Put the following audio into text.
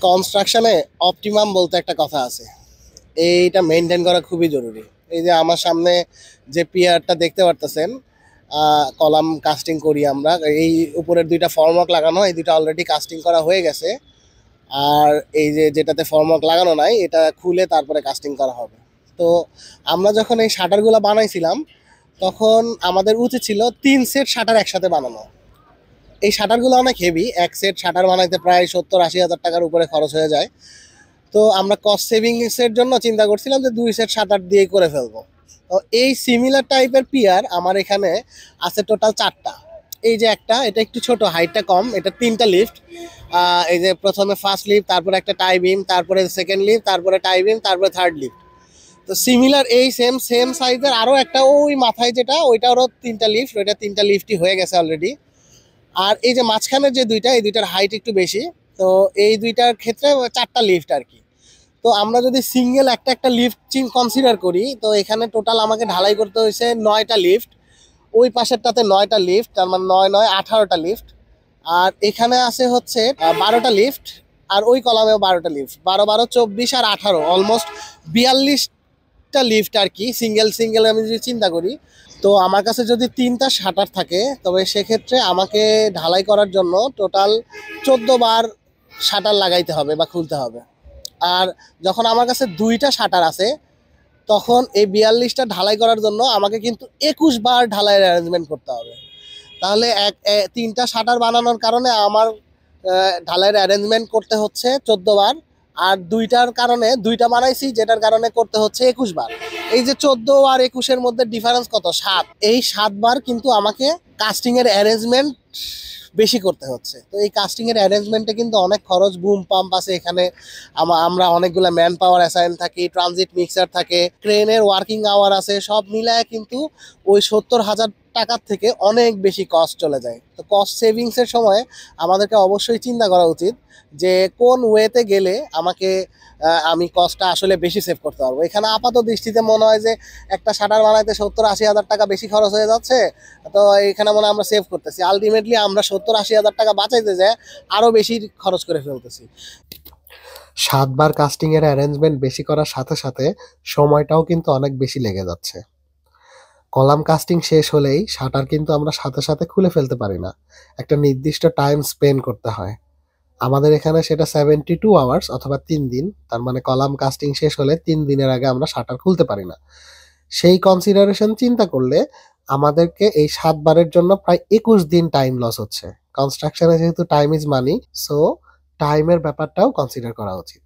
কনস্ট্রাকশনে অপটিমাম বলতে একটা কথা আছে, এইটা মেনটেন করা খুবই জরুরি। এই যে আমার সামনে যে পিয়ারটা দেখতে পারতেছেন, কলাম কাস্টিং করি আমরা, এই উপরের দুইটা ফর্মওয়ার্ক লাগানো, এই দুইটা অলরেডি কাস্টিং করা হয়ে গেছে। আর এই যে যেটাতে ফর্মওয়ার্ক লাগানো নাই এটা খুলে তারপরে কাস্টিং করা হবে। তো আমরা যখন এই শাটারগুলো বানাইছিলাম তখন আমাদের উচিত ছিল 3 সেট শাটার একসাথে বানানো। এই শাটারগুলো অনেক হেভি, এক সেট শাটার বানাইতে প্রায় 70-80 হাজার টাকার উপরে খরচ হয়ে যায়। তো আমরা কস্ট সেভিংসের জন্য চিন্তা করছিলাম যে 2 সেট শাটার দিয়ে করে ফেলবো। তো এই সিমিলার টাইপের পিয়ার আমার এখানে আছে টোটাল 4টা। এই যে একটা, এটা একটু ছোট, হাইটটা কম, এটা 3টা লিফট। এই যে প্রথমে ফার্স্ট লিফট, তারপরে একটা টাই বিম, তারপরে সেকেন্ড লিফট, তারপরে টাই বিম, তারপরে থার্ড লিফট। তো সিমিলার এই সেম সেম সাইজের আরও একটা ওই মাথায় যেটা, ওইটারও 3টা লিফট, ওইটা 3টা লিফটই হয়ে গেছে অলরেডি। আর এই যে মাঝখানের যে দুইটা, এই দুইটার হাইট একটু বেশি। তো এই দুইটার ক্ষেত্রে 4টা লিফট আর কি। তো আমরা যদি সিঙ্গেল একটা একটা লিফট কনসিডার করি, তো এখানে টোটাল আমাকে ঢালাই করতে হয়েছে 9টা লিফট। ওই পাশেরটাতে 9টা লিফট, তার মানে 9 9 18টা লিফট। আর এখানে আছে হচ্ছে 12টা লিফট। আর ওই কলামেও 12টা লিফট, 12 12 24 আর 18, অলমোস্ট 42টা লিফট আর কি, সিঙ্গেল সিঙ্গেল আমি যদি চিন্তা করি। তো আমার কাছে যদি 3টা শাটার থাকে তবে সেক্ষেত্রে আমাকে ঢালাই করার জন্য টোটাল 14 বার শাটার লাগাইতে হবে বা খুলতে হবে। আর যখন আমার কাছে 2টা শাটার আছে তখন এই 42টা ঢালাই করার জন্য আমাকে কিন্তু 21 বার ঢালাইয়ের অ্যারেঞ্জমেন্ট করতে হবে। তাহলে 3টা শাটার বানানোর কারণে আমার ঢালাইয়ের অ্যারেঞ্জমেন্ট করতে হচ্ছে 14 বার। আর 2টার কারণে, 2টা বানাইছি যেটার কারণে করতে হচ্ছে 21 বার। এই যে 14 আর 21-এর মধ্যে ডিফারেন্স কত? 7। এই 7 বার কিন্তু আমাকে কাস্টিং এর অ্যারেঞ্জমেন্ট বেশি করতে হচ্ছে। তো এই কাস্টিং এর অ্যারেঞ্জমেন্টে কিন্তু অনেক খরচ, বুম পাম্প আছে এখানে, আমরা অনেকগুলো ম্যান পাওয়ার অ্যাসাইন থাকি, ট্রানজিট মিক্সার থাকে, ক্রেনের ওয়ার্কিং আওয়ার আছে, সব মিলায় কিন্তু ওই 70,000 টাকার থেকে অনেক বেশি কস্ট চলে যায়। তো কস্ট সেভিংসের সময় আমাদেরকে অবশ্যই চিন্তা করা উচিত যে কোন ওয়েতে গেলে আমাকে আমি কস্টটা আসলে বেশি সেভ করতে পারবো। এখানে আপাত দৃষ্টিতে মনে হয় যে একটা শাটার বানাইতে 70-80 হাজার টাকা বেশি খরচ হয়ে যাচ্ছে, তো এখানে মনে হয় আমরা সেভ করতেছি। আলটিমেটলি আমরা 70-80 হাজার টাকা বাঁচাইতে যায় আরও বেশি খরচ করে ফেলতেছি। 7 বার কাস্টিং এর অ্যারেঞ্জমেন্ট বেশি করার সাথে সাথে সময়টাও কিন্তু অনেক বেশি লেগে যাচ্ছে। কলাম কাস্টিং শেষ হলেই শাটার কিন্তু আমরা সাথে সাথে খুলে ফেলতে পারি না, একটা নির্দিষ্ট টাইম স্পেন্ড করতে হয়। আমাদের এখানে সেটা 72 আওয়ার্স অথবা 3 দিন, তার মানে কলাম কাস্টিং শেষ হলে 3 দিনের আগে আমরা শাটার খুলতে পারি না। সেই কনসিডারেশন চিন্তা করলে আমাদেরকে এই 7 বারের জন্য প্রায় 21 দিন টাইম লস হচ্ছে। কনস্ট্রাকশনে যেহেতু টাইম ইজ মানি, সো টাইমের ব্যাপারটাও কনসিডার করা উচিত।